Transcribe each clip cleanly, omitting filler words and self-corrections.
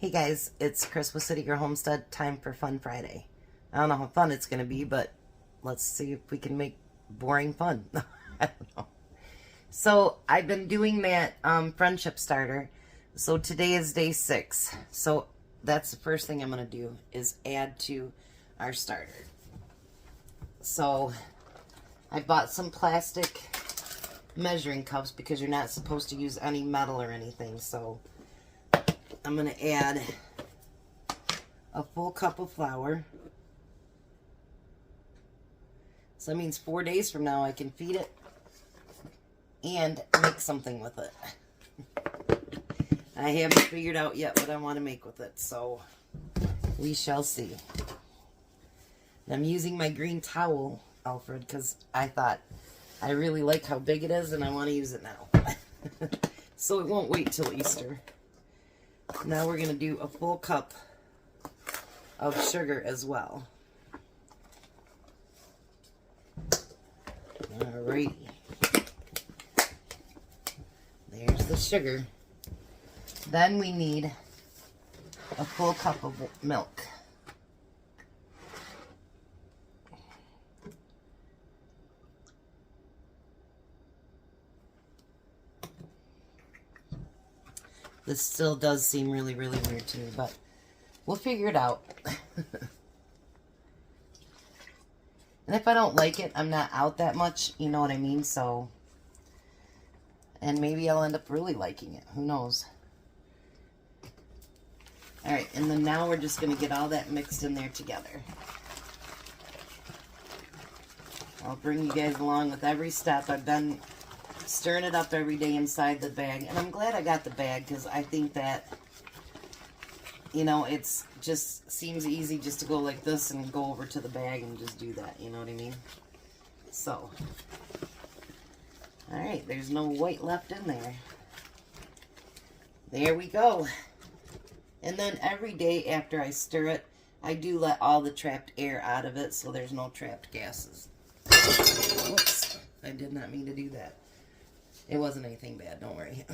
Hey guys, it's Chris with City Girl Homestead. Time for Fun Friday. I don't know how fun it's going to be, but let's see if we can make boring fun. I don't know. So I've been doing that friendship starter. So today is day 6. So that's the first thing I'm going to do is add to our starter. So I bought some plastic measuring cups because you're not supposed to use any metal or anything. So I'm going to add a full cup of flour. So that means 4 days from now I can feed it and make something with it. I haven't figured out yet what I want to make with it, so we shall see. And I'm using my green towel, Alfred, because I thought I really like how big it is and I want to use it now. So it won't wait till Easter. Now we're going to do a full cup of sugar as well. Alrighty. There's the sugar. Then we need a full cup of milk. This still does seem really, really weird to me, but we'll figure it out. And if I don't like it, I'm not out that much, you know what I mean? So, and maybe I'll end up really liking it. Who knows? Alright, and then now we're just going to get all that mixed in there together. I'll bring you guys along with every step. I've been stirring it up every day inside the bag. And I'm glad I got the bag because I think that, you know, it's just seems easy just to go like this and go over to the bag and just do that. You know what I mean? So, alright, there's no white left in there. There we go. And then every day after I stir it, I do let all the trapped air out of it so there's no trapped gases. Whoops, I did not mean to do that. It wasn't anything bad, don't worry.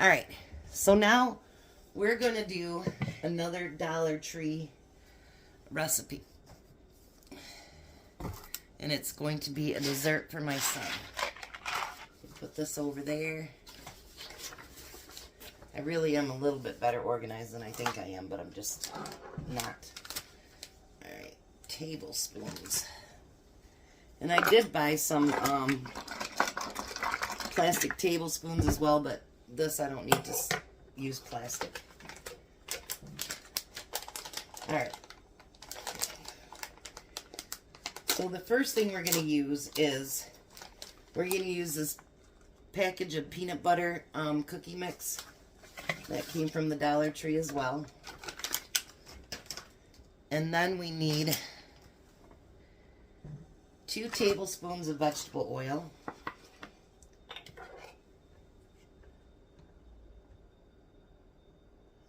Alright, so now we're going to do another Dollar Tree recipe. And it's going to be a dessert for my son. Put this over there. I really am a little bit better organized than I think I am, but I'm just not. Alright, tablespoons. And I did buy some plastic tablespoons as well, but this I don't need to use plastic. Alright. So the first thing we're going to use is, we're going to use this package of peanut butter cookie mix. That came from the Dollar Tree as well. And then we need 2 tablespoons of vegetable oil.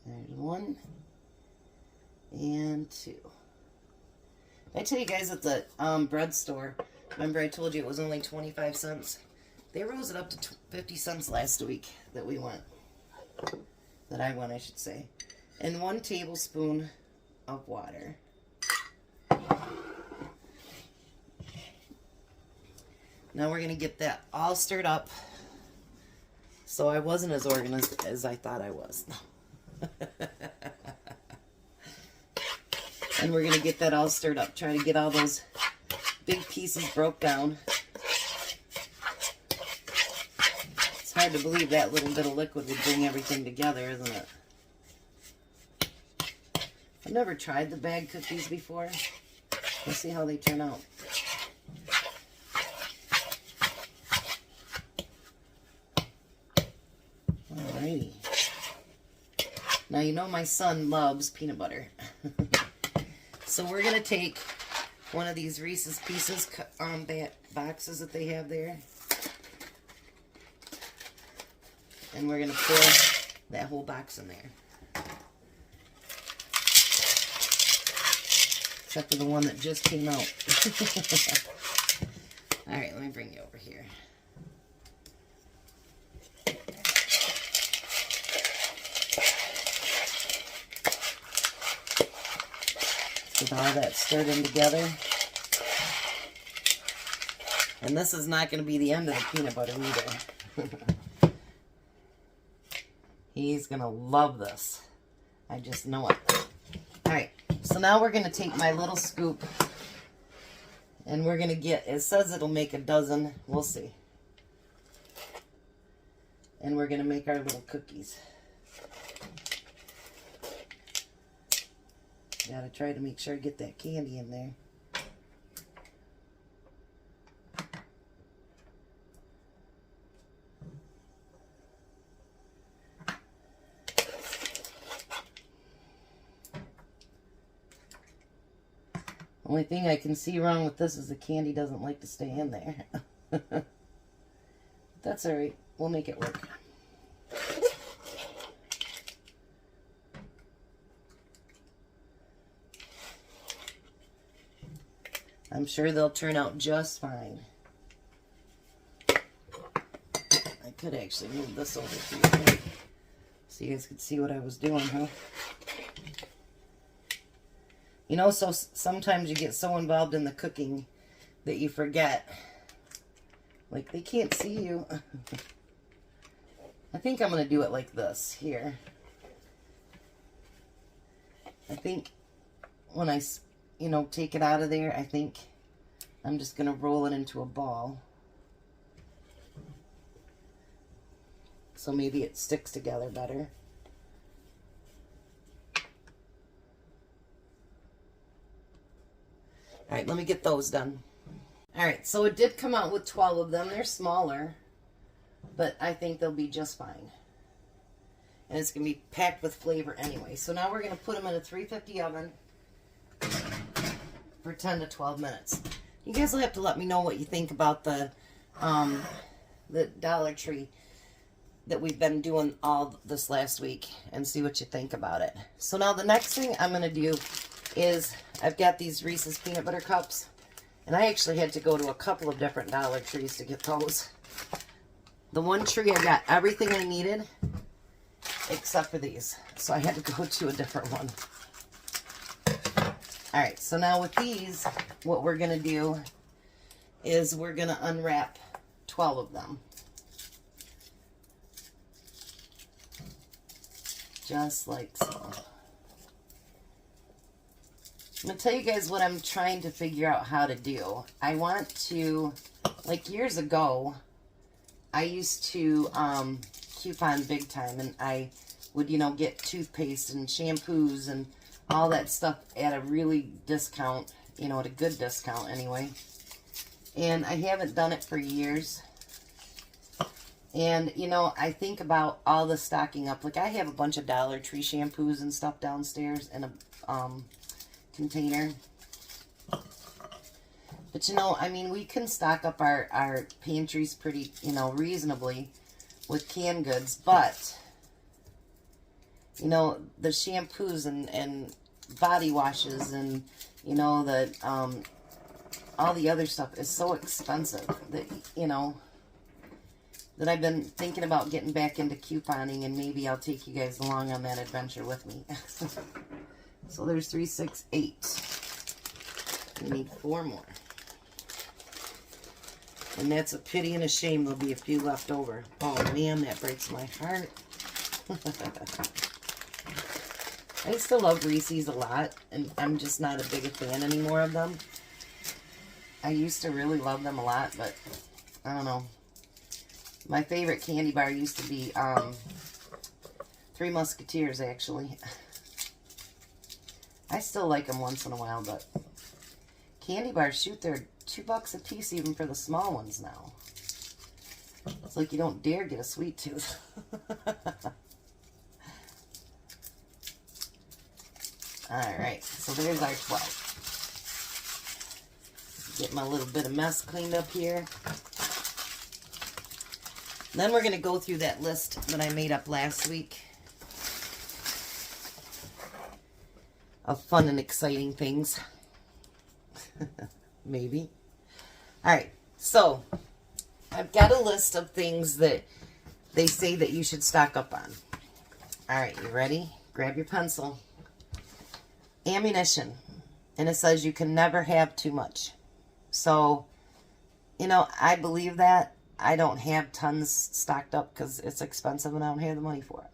There's 1 and 2. I tell you guys at the bread store, remember I told you it was only 25 cents? They rose it up to 50 cents last week that we went. That I went, I should say. And 1 tablespoon of water. Now we're going to get that all stirred up. So I wasn't as organized as I thought I was. And we're going to get that all stirred up. Try to get all those big pieces broke down. It's hard to believe that little bit of liquid would bring everything together, isn't it? I've never tried the bag cookies before. Let's see how they turn out. Alrighty. Now you know my son loves peanut butter. So we're going to take one of these Reese's Pieces boxes that they have there. And we're going to pour that whole box in there. Except for the one that just came out. Alright, let me bring you over here. All that stirred in together. And this is not going to be the end of the peanut butter either. He's going to love this. I just know it. Alright, so now we're going to take my little scoop and we're going to get, it says it'll make a dozen. We'll see. And we're going to make our little cookies. Gotta try to make sure I get that candy in there. Only thing I can see wrong with this is the candy doesn't like to stay in there. That's alright. We'll make it work. I'm sure they'll turn out just fine. I could actually move this over to you so you guys could see what I was doing, huh? You know, so sometimes you get so involved in the cooking that you forget. Like, they can't see you. I think I'm going to do it like this here. I think when I, you know, take it out of there, I think I'm just going to roll it into a ball. So maybe it sticks together better. Alright, let me get those done. Alright, so it did come out with 12 of them. They're smaller, but I think they'll be just fine. And it's going to be packed with flavor anyway. So now we're going to put them in a 350 oven for 10 to 12 minutes. You guys will have to let me know what you think about the Dollar Tree that we've been doing all this last week and see what you think about it. So now the next thing I'm going to do is I've got these Reese's peanut butter cups, and I actually had to go to a couple of different Dollar Trees to get those. The one tree I got everything I needed except for these, so I had to go to a different one. Alright, so now with these, what we're going to do is we're going to unwrap 12 of them. Just like so. I'm going to tell you guys what I'm trying to figure out how to do. I want to, like years ago, I used to coupon big time, and I would, you know, get toothpaste and shampoos and all that stuff at a really discount, you know, at a good discount anyway. And I haven't done it for years. And, you know, I think about all the stocking up. Like, I have a bunch of Dollar Tree shampoos and stuff downstairs in a container. But, you know, I mean, we can stock up our pantries pretty, you know, reasonably with canned goods. But, you know, the shampoos and body washes and, you know, the all the other stuff is so expensive that, you know, that I've been thinking about getting back into couponing, and maybe I'll take you guys along on that adventure with me. So there's 3, 6, 8. We need 4 more. And that's a pity and a shame. There'll be a few left over. Oh man, that breaks my heart. I still love Reese's a lot, and I'm just not a big fan anymore of them. I used to really love them a lot, but I don't know. My favorite candy bar used to be Three Musketeers, actually. I still like them once in a while, but candy bars, shoot, they're $2 a piece even for the small ones now. It's like you don't dare get a sweet tooth. Alright, so there's our 12. Get my little bit of mess cleaned up here. Then we're going to go through that list that I made up last week of fun and exciting things. Maybe. Alright, so I've got a list of things that they say that you should stock up on. Alright, you ready? Grab your pencil. Ammunition. And it says you can never have too much. So, you know, I believe that. I don't have tons stocked up because it's expensive and I don't have the money for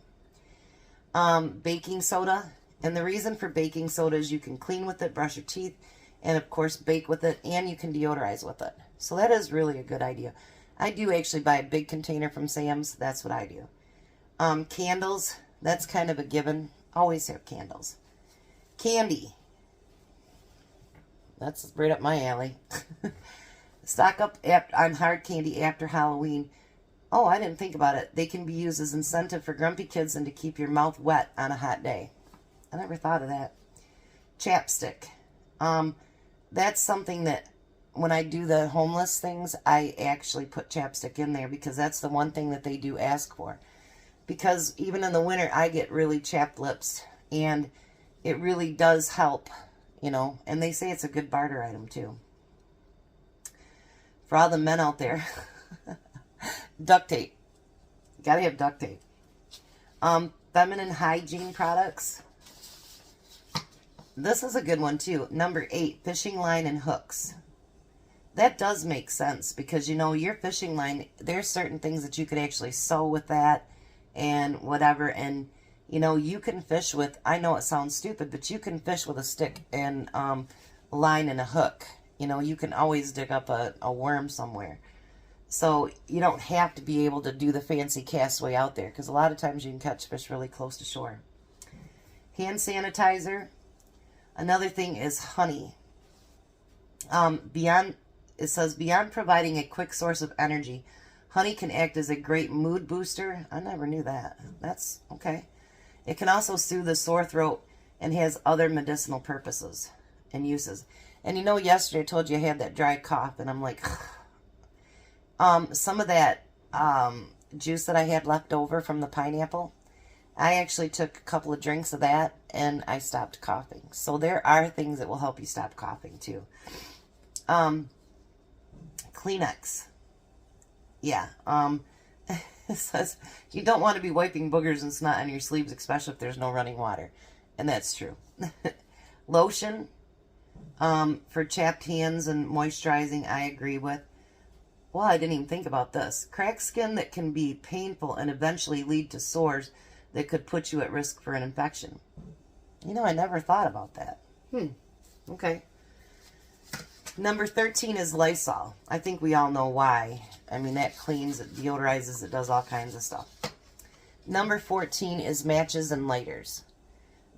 it. Baking soda. And the reason for baking soda is you can clean with it, brush your teeth, and of course bake with it, and you can deodorize with it. So that is really a good idea. I do actually buy a big container from Sam's. That's what I do. Candles. That's kind of a given. Always have candles. Candy. That's right up my alley. Stock up on hard candy after Halloween. Oh, I didn't think about it. They can be used as incentive for grumpy kids and to keep your mouth wet on a hot day. I never thought of that. Chapstick. That's something that when I do the homeless things, I actually put chapstick in there because that's the one thing that they do ask for. Because even in the winter, I get really chapped lips, and it really does help, you know, and they say it's a good barter item too. For all the men out there, duct tape. Gotta have duct tape. Feminine hygiene products. This is a good one too. Number 8, fishing line and hooks. That does make sense because, you know, your fishing line, there's certain things that you could actually sew with that and whatever. And, you know, you can fish with, I know it sounds stupid, but you can fish with a stick and a line and a hook. You know, you can always dig up a worm somewhere. So you don't have to be able to do the fancy castaway out there because a lot of times you can catch fish really close to shore. Hand sanitizer. Another thing is honey. It says, beyond providing a quick source of energy, honey can act as a great mood booster. I never knew that. That's okay. It can also soothe the sore throat and has other medicinal purposes and uses. And you know, yesterday I told you I had that dry cough, and I'm like, some of that juice that I had left over from the pineapple, I actually took a couple of drinks of that, and I stopped coughing. So there are things that will help you stop coughing, too. Kleenex. Yeah. It says you don't want to be wiping boogers and snot on your sleeves, especially if there's no running water. And that's true. Lotion. For chapped hands and moisturizing, I agree with. Well, I didn't even think about this. Cracked skin that can be painful and eventually lead to sores that could put you at risk for an infection. You know, I never thought about that. Okay. Number 13 is Lysol. I think we all know why. I mean, that cleans, it deodorizes, it does all kinds of stuff. Number 14 is matches and lighters.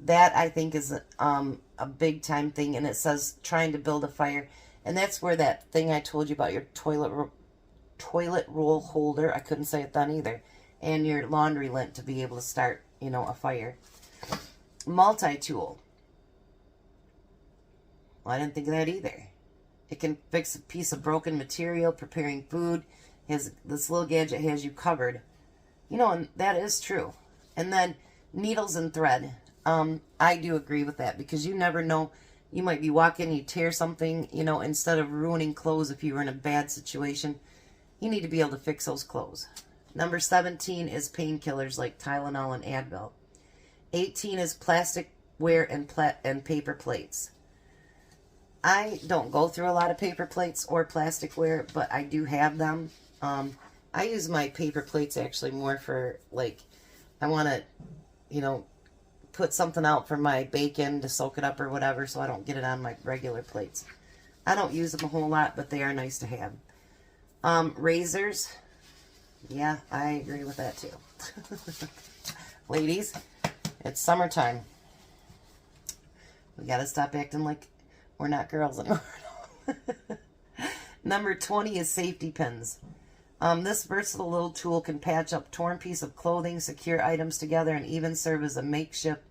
That, I think, is a big time thing, and it says trying to build a fire. And that's where that thing I told you about, your toilet roll holder, I couldn't say it then either, and your laundry lint to be able to start, you know, a fire. Multi-tool. Well, I didn't think of that either. It can fix a piece of broken material, preparing food. This little gadget has you covered. You know, and that is true. And then needles and thread. I do agree with that because you never know. You might be walking, you tear something, you know, instead of ruining clothes if you were in a bad situation, you need to be able to fix those clothes. Number 17 is painkillers like Tylenol and Advil. 18 is plasticware and paper plates. I don't go through a lot of paper plates or plasticware, but I do have them. I use my paper plates actually more for, like, I want to, you know, put something out for my bacon to soak it up or whatever, so I don't get it on my regular plates. I don't use them a whole lot, but they are nice to have. Razors. Yeah, I agree with that too. Ladies, it's summertime. We gotta stop acting like we're not girls anymore. Number 20 is safety pins. This versatile little tool can patch up torn piece of clothing, secure items together, and even serve as a makeshift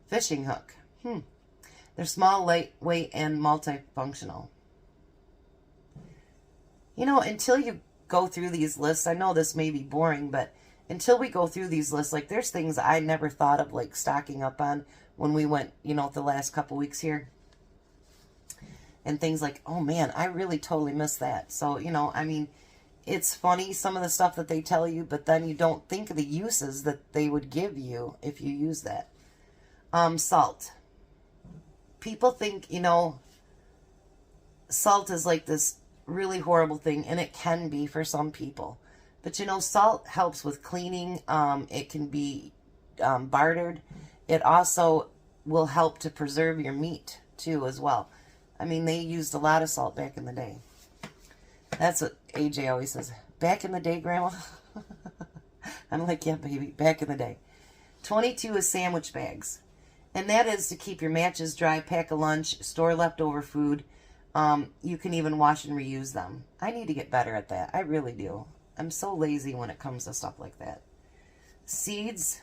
fishing hook. They're small, lightweight, and multifunctional. You know, until you go through these lists, I know this may be boring, but until we go through these lists, like, there's things I never thought of, like, stocking up on when we went, you know, the last couple weeks here. And things like, oh man, I really totally missed that. So, you know, I mean, it's funny, some of the stuff that they tell you, but then you don't think of the uses that they would give you if you use that. Salt. people think, you know, salt is like this really horrible thing, and it can be for some people. But you know, salt helps with cleaning. It can be bartered. It also will help to preserve your meat too as well. I mean, they used a lot of salt back in the day. That's what AJ always says. Back in the day, Grandma? I'm like, yeah, baby, back in the day. 22 is sandwich bags. And that is to keep your matches dry, pack a lunch, store leftover food. You can even wash and reuse them. I need to get better at that. I really do. I'm so lazy when it comes to stuff like that. Seeds.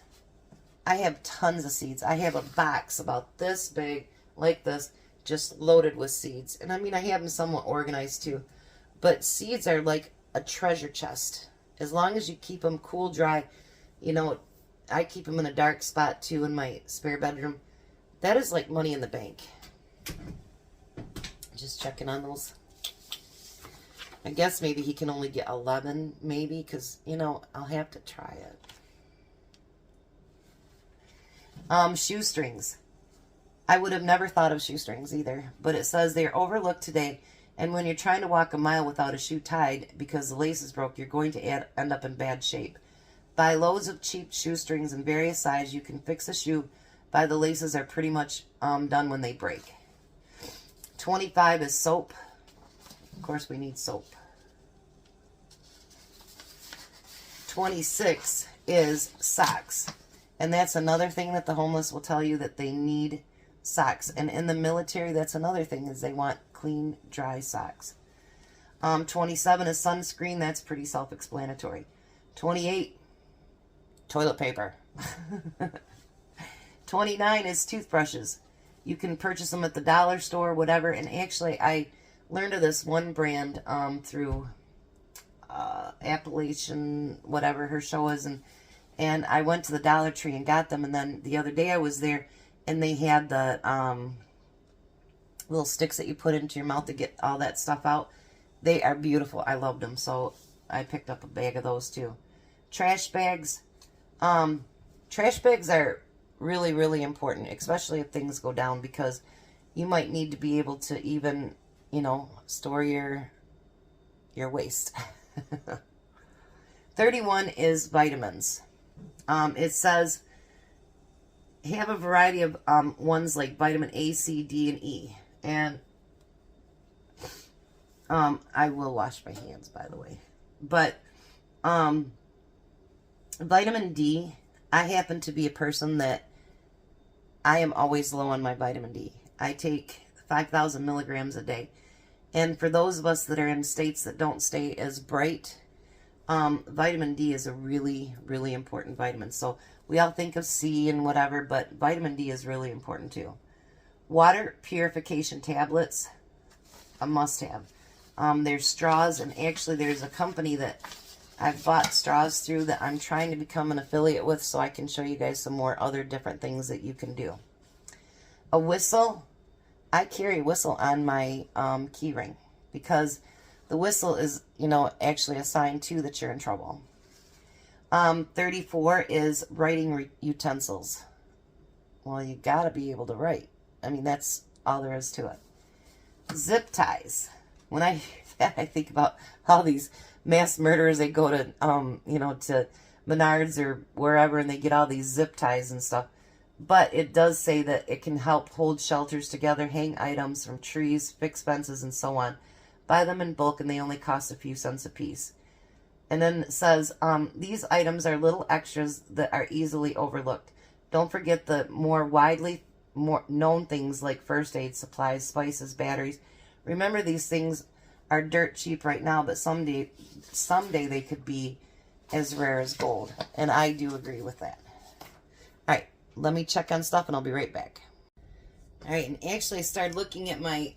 I have tons of seeds. I have a box about this big, like this, just loaded with seeds. And I mean, I have them somewhat organized too. But seeds are like a treasure chest. As long as you keep them cool, dry, you know, I keep them in a dark spot too in my spare bedroom. That is like money in the bank. Just checking on those. I guess maybe he can only get 11, maybe, because, you know, I'll have to try it. Shoestrings. I would have never thought of shoestrings either, but it says they're overlooked today, and when you're trying to walk a mile without a shoe tied because the lace is broke, you're going to end up in bad shape. Buy loads of cheap shoestrings in various sizes. You can fix a shoe by the laces are pretty much done when they break. 25 is soap. Of course, we need soap. 26 is socks. And that's another thing that the homeless will tell you, that they need socks. And in the military, that's another thing, is they want clean, dry socks. 27 is sunscreen. That's pretty self-explanatory. 28, toilet paper. 29 is toothbrushes. You can purchase them at the dollar store, whatever. And actually, I learned of this one brand through Appalachian, whatever her show is, and I went to the Dollar Tree and got them. And then the other day I was there, and they had the little sticks that you put into your mouth to get all that stuff out. They are beautiful. I loved them, so I picked up a bag of those too. Trash bags. Trash bags are really, really important, especially if things go down, because you might need to be able to even, you know, store your waste. 31 is vitamins. It says have a variety of ones like vitamin A, C, D, and E. And I will wash my hands, by the way. But vitamin D, I happen to be a person that I am always low on my vitamin D. I take 5,000 milligrams a day. And for those of us that are in states that don't stay as bright, vitamin D is a really, really important vitamin. So we all think of C and whatever, but vitamin D is really important too. Water purification tablets, a must-have. There's straws, and actually there's a company that I've bought straws through that I'm trying to become an affiliate with, so I can show you guys some more other different things that you can do. A whistle. I carry a whistle on my key ring, because the whistle is, you know, actually a sign too that you're in trouble. 34 is writing utensils. Well, you gotta be able to write. I mean, that's all there is to it. Zip ties. When I hear that, I think about all these mass murderers. They go to, you know, to Menards or wherever, and they get all these zip ties and stuff. But it does say that it can help hold shelters together, hang items from trees, fix fences, and so on. Buy them in bulk, and they only cost a few cents a piece. And then it says, these items are little extras that are easily overlooked. Don't forget the more known things like first aid supplies, spices, batteries. Remember, these things are dirt cheap right now, but someday they could be as rare as gold. And I do agree with that. All right, let me check on stuff, and I'll be right back. All right, and actually I started looking at my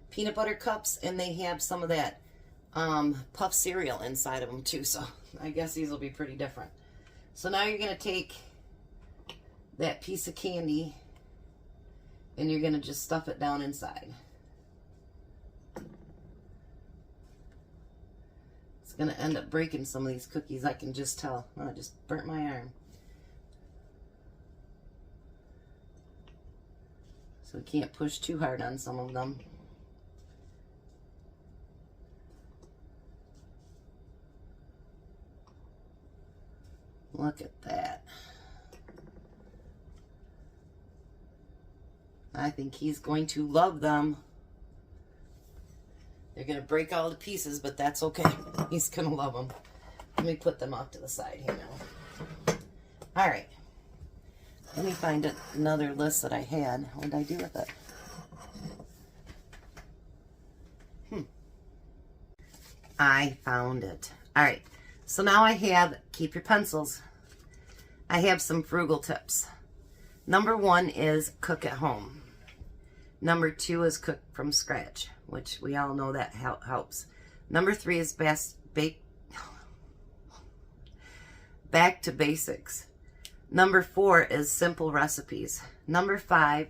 peanut butter cups, and they have some of that puff cereal inside of them too, so I guess these will be pretty different. So now you're going to take that piece of candy, and you're going to just stuff it down inside. It's going to end up breaking some of these cookies, I can just tell. Oh, I just burnt my arm. So we can't push too hard on some of them. Look at that. I think he's going to love them. They're going to break all to pieces, but that's okay. He's going to love them. Let me put them off to the side here now. All right. Let me find another list that I had. What did I do with it? I found it. All right. So now I have, keep your pencils. I have some frugal tips. Number 1 is cook at home. Number 2 is cook from scratch, which we all know that helps. Number 3 is back to basics. Number 4 is simple recipes. Number 5,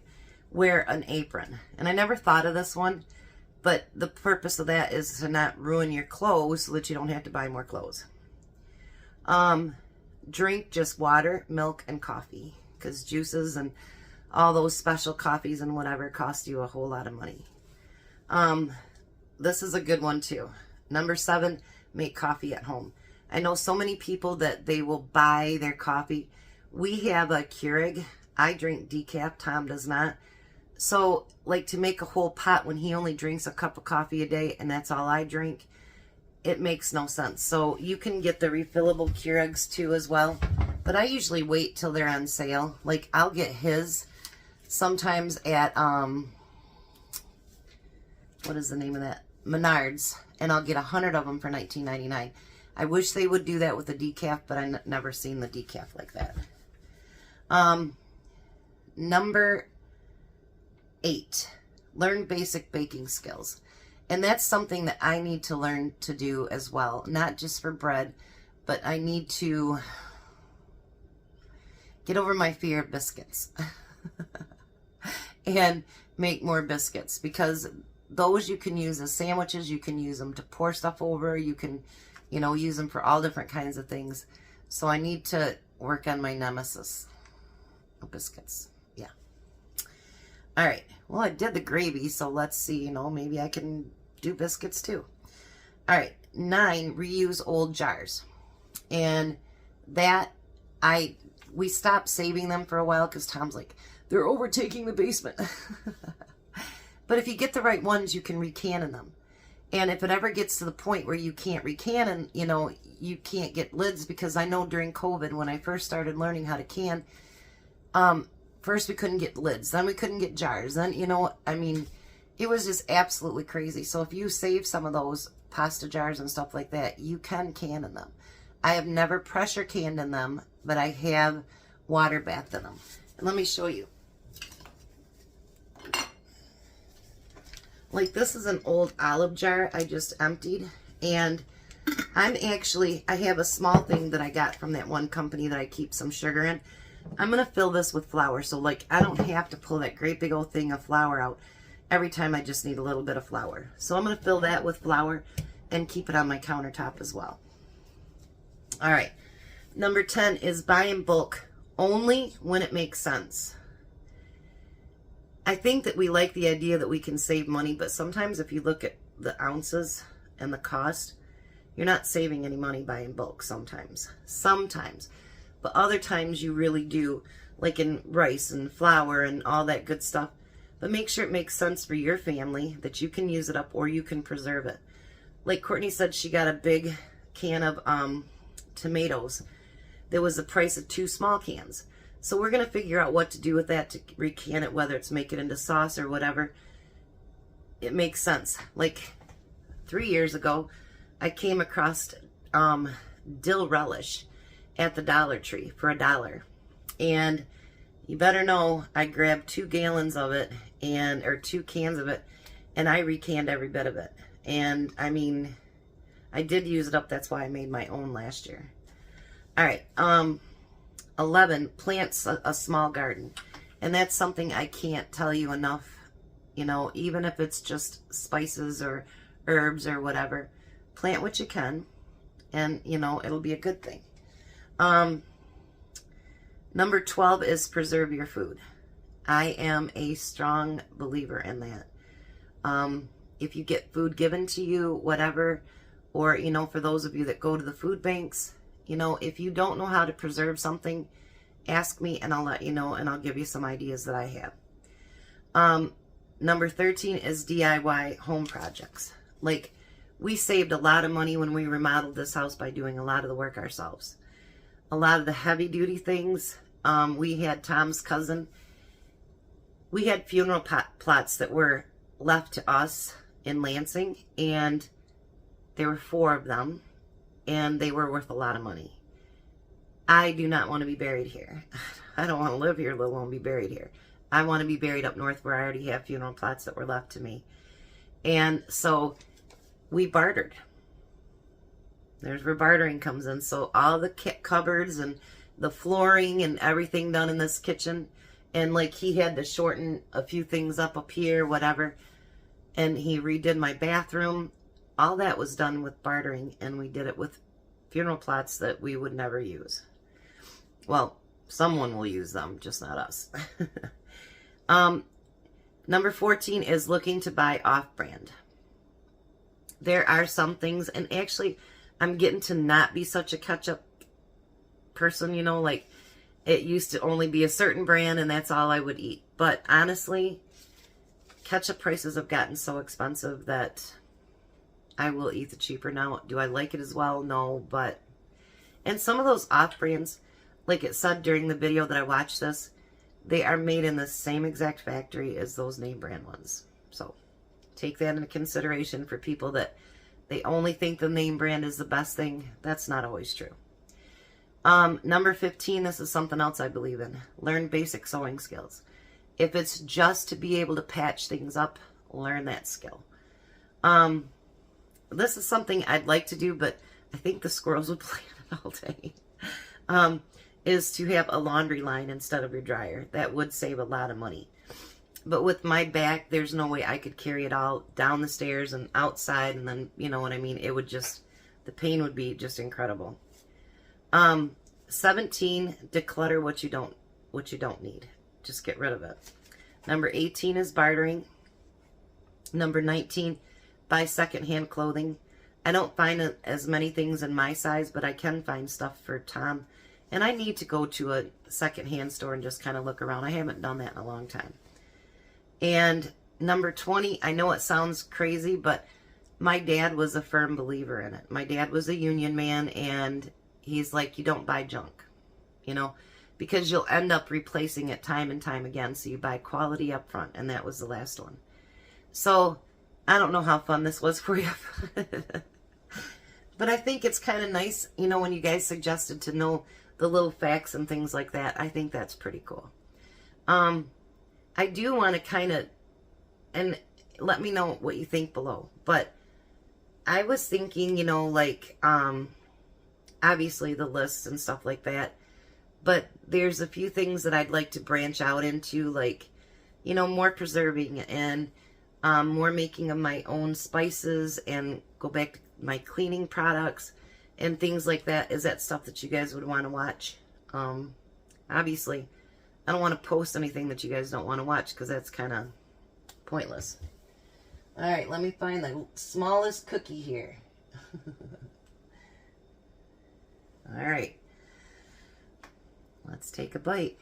wear an apron. And I never thought of this one, but the purpose of that is to not ruin your clothes so that you don't have to buy more clothes. Drink just water, milk, and coffee, because juices and all those special coffees and whatever cost you a whole lot of money. This is a good one too. Number 7, make coffee at home. I know so many people that they will buy their coffee. We have a Keurig. I drink decaf. Tom does not. So, like, to make a whole pot when he only drinks a cup of coffee a day and that's all I drink, it makes no sense. So you can get the refillable Keurigs too as well. But I usually wait till they're on sale. Like, I'll get his sometimes at, what is the name of that? Menards. And I'll get 100 of them for $19.99. I wish they would do that with the decaf, but I've never seen the decaf like that. Number 8, learn basic baking skills. And that's something that I need to learn to do as well. Not just for bread, but I need to get over my fear of biscuits. And make more biscuits. Because those you can use as sandwiches. You can use them to pour stuff over. You can, you know, use them for all different kinds of things. So I need to work on my nemesis of biscuits. Yeah. All right. Well, I did the gravy, so let's see, you know, maybe I can do biscuits too. All right. 9, reuse old jars. And that, we stopped saving them for a while because Tom's like, they're overtaking the basement. But if you get the right ones, you can recan them. And if it ever gets to the point where you can't recan and, you know, you can't get lids, because I know during COVID, when I first started learning how to can, first we couldn't get lids, then we couldn't get jars. Then, you know, I mean, it was just absolutely crazy. So if you save some of those pasta jars and stuff like that, you can can in them. I have never pressure canned in them, but I have water bathed in them. And let me show you. Like, this is an old olive jar I just emptied, and I have a small thing that I got from that one company that I keep some sugar in. I'm going to fill this with flour, so, like, I don't have to pull that great big old thing of flour out every time. I just need a little bit of flour. So I'm going to fill that with flour and keep it on my countertop as well. All right. Number 10 is buy in bulk only when it makes sense. I think that we like the idea that we can save money, but sometimes if you look at the ounces and the cost, you're not saving any money buying bulk sometimes. Sometimes. But other times you really do, like in rice and flour and all that good stuff. But make sure it makes sense for your family, that you can use it up or you can preserve it. Like Courtney said, she got a big can of tomatoes. There was the price of 2 small cans. So we're going to figure out what to do with that to recan it, whether it's make it into sauce or whatever. It makes sense. Like 3 years ago, I came across dill relish at the Dollar Tree for $1. And you better know I grabbed 2 gallons of it, or 2 cans of it, and I recanned every bit of it. And I mean, I did use it up. That's why I made my own last year. All right. 11, plants a small garden. And that's something I can't tell you enough. You know, even if it's just spices or herbs or whatever, plant what you can, and, you know, it'll be a good thing. Number 12 is preserve your food. I am a strong believer in that. If you get food given to you, whatever, or, you know, for those of you that go to the food banks, you know, if you don't know how to preserve something, ask me and I'll let you know, and I'll give you some ideas that I have. Number 13 is DIY home projects. Like, we saved a lot of money when we remodeled this house by doing a lot of the work ourselves. A lot of the heavy duty things, we had Tom's cousin. We had funeral plots that were left to us in Lansing, and there were 4 of them, and they were worth a lot of money. I do not want to be buried here. I don't want to live here, let alone be buried here. I want to be buried up north where I already have funeral plots that were left to me. And so we bartered. There's where bartering comes in. So all the cupboards and the flooring and everything done in this kitchen, and like he had to shorten a few things up here, whatever, and he redid my bathroom. All that was done with bartering, and we did it with funeral plots that we would never use. Well, someone will use them, just not us. Number 14 is looking to buy off-brand. There are some things, and actually I'm getting to not be such a ketchup person, you know, like it used to only be a certain brand and that's all I would eat. But honestly, ketchup prices have gotten so expensive that I will eat the cheaper now. Do I like it as well? No, but, and some of those off-brands, like it said during the video that I watched this, they are made in the same exact factory as those name brand ones. So take that into consideration for people that they only think the name brand is the best thing. That's not always true. Number 15, this is something else I believe in. Learn basic sewing skills. If it's just to be able to patch things up, learn that skill. This is something I'd like to do, but I think the squirrels would play it all day. Is to have a laundry line instead of your dryer. That would save a lot of money. But with my back, there's no way I could carry it all down the stairs and outside, and then, you know what I mean? It would just, the pain would be just incredible. 17, declutter what you don't need. Just get rid of it. Number 18 is bartering. Number 19, buy secondhand clothing. I don't find as many things in my size, but I can find stuff for Tom. And I need to go to a secondhand store and just kind of look around. I haven't done that in a long time. And number 20, I know it sounds crazy, but my dad was a firm believer in it. My dad was a union man, and he's like, you don't buy junk, you know, because you'll end up replacing it time and time again. So you buy quality up front, and that was the last one. So I don't know how fun this was for you. But I think it's kind of nice, you know, when you guys suggested to know the little facts and things like that. I think that's pretty cool. I do want to kind of, and let me know what you think below, but I was thinking, you know, like, obviously the lists and stuff like that, but there's a few things that I'd like to branch out into, like, you know, more preserving and more making of my own spices, and go back to my cleaning products and things like that. Is that stuff that you guys would want to watch? Obviously, I don't want to post anything that you guys don't want to watch, because that's kind of pointless. All right, let me find the smallest cookie here. All right. Let's take a bite.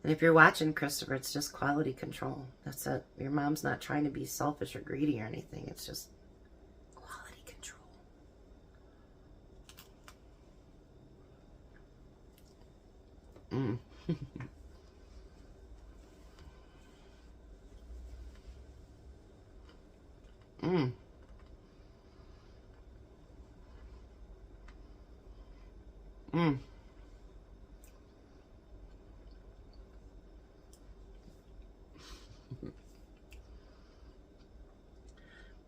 And if you're watching, Christopher, it's just quality control. That's it. Your mom's not trying to be selfish or greedy or anything. It's just quality control.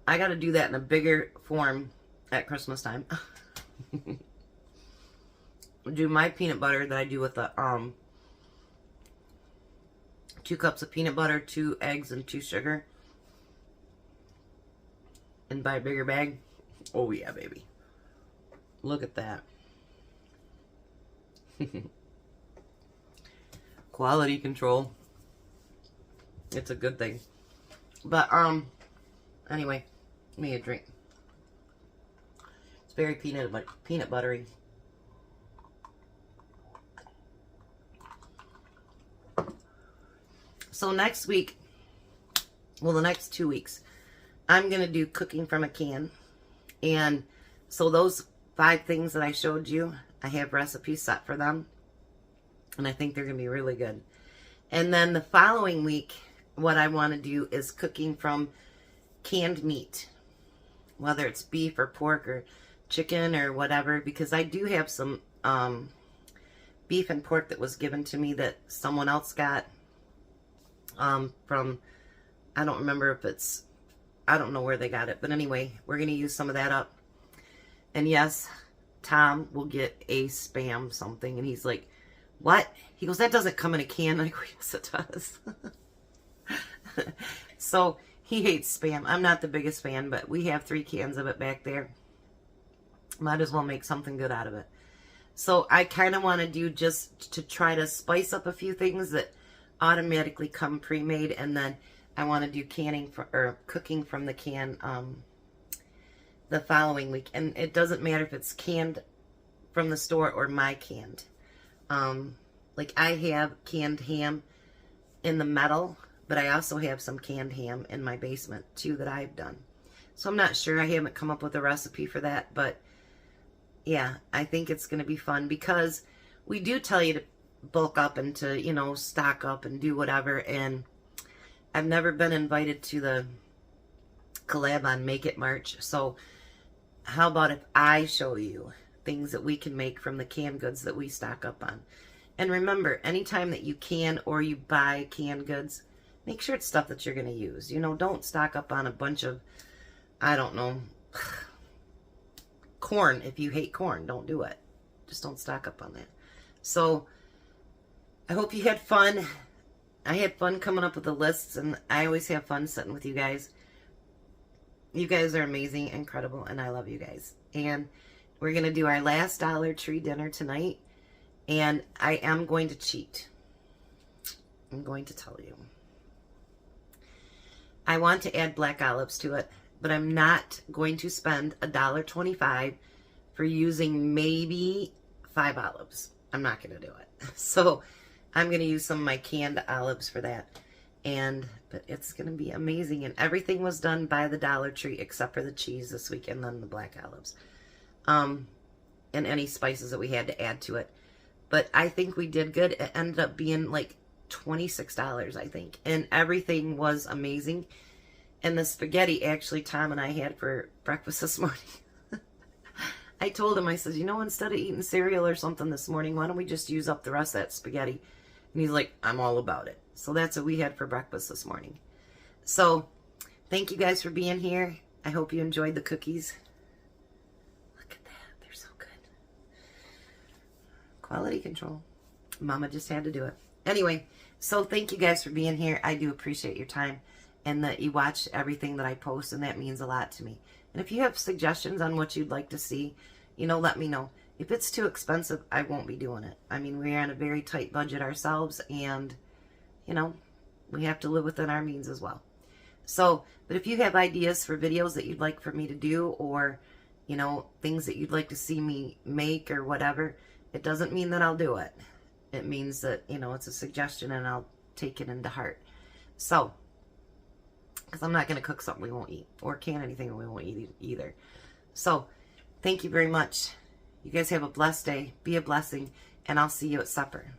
I got to do that in a bigger form at Christmas time. Do my peanut butter that I do with the 2 cups of peanut butter, 2 eggs, and 2 sugar, and buy a bigger bag. Oh yeah, baby. Look at that. Quality control. It's a good thing. But, anyway, give me a drink. It's very peanut buttery. So next week, well, the next 2 weeks, I'm going to do cooking from a can. And so those 5 things that I showed you, I have recipes set for them. And I think they're going to be really good. And then the following week, what I want to do is cooking from canned meat. Whether it's beef or pork or chicken or whatever. Because I do have some beef and pork that was given to me that someone else got. From, I don't remember if it's, I don't know where they got it. But anyway, we're going to use some of that up. And yes, Tom will get a Spam something. And he's like, what? He goes, that doesn't come in a can. I go, yes, it does. So he hates Spam. I'm not the biggest fan, but we have 3 cans of it back there. Might as well make something good out of it. So I kind of want to do just to try to spice up a few things that automatically come pre-made, and then I want to do canning or cooking from the can the following week. And it doesn't matter if it's canned from the store or my canned. Like I have canned ham in the metal, but I also have some canned ham in my basement too that I've done. So I'm not sure. I haven't come up with a recipe for that, but yeah, I think it's going to be fun because we do tell you to bulk up and to, you know, stock up and do whatever. And I've never been invited to the collab on Make It March. So how about if I show you things that we can make from the canned goods that we stock up on? And remember, anytime that you can or you buy canned goods, make sure it's stuff that you're going to use. You know, don't stock up on a bunch of, I don't know, corn. If you hate corn, don't do it. Just don't stock up on that. So I hope you had fun. I had fun coming up with the lists, and I always have fun sitting with you guys. You guys are amazing, incredible, and I love you guys. And we're going to do our last Dollar Tree dinner tonight, and I am going to cheat. I'm going to tell you. I want to add black olives to it, but I'm not going to spend $1.25 for using maybe 5 olives. I'm not going to do it. So I'm going to use some of my canned olives for that. But it's going to be amazing. And everything was done by the Dollar Tree except for the cheese this week and then the black olives. And any spices that we had to add to it. But I think we did good. It ended up being like $26, I think. And everything was amazing. And the spaghetti, actually, Tom and I had for breakfast this morning. I told him, I said, you know, instead of eating cereal or something this morning, why don't we just use up the rest of that spaghetti? And he's like, I'm all about it. So that's what we had for breakfast this morning. So thank you guys for being here. I hope you enjoyed the cookies. Look at that. They're so good. Quality control. Mama just had to do it. Anyway, so thank you guys for being here. I do appreciate your time and that you watch everything that I post, and that means a lot to me. And if you have suggestions on what you'd like to see, you know, let me know. If it's too expensive, I won't be doing it. I mean, we're on a very tight budget ourselves, and, you know, we have to live within our means as well. So, but if you have ideas for videos that you'd like for me to do, or, you know, things that you'd like to see me make or whatever, it doesn't mean that I'll do it. It means that, you know, it's a suggestion and I'll take it into heart. So, because I'm not going to cook something we won't eat, or can anything we won't eat either. So, thank you very much. You guys have a blessed day. Be a blessing, and I'll see you at supper.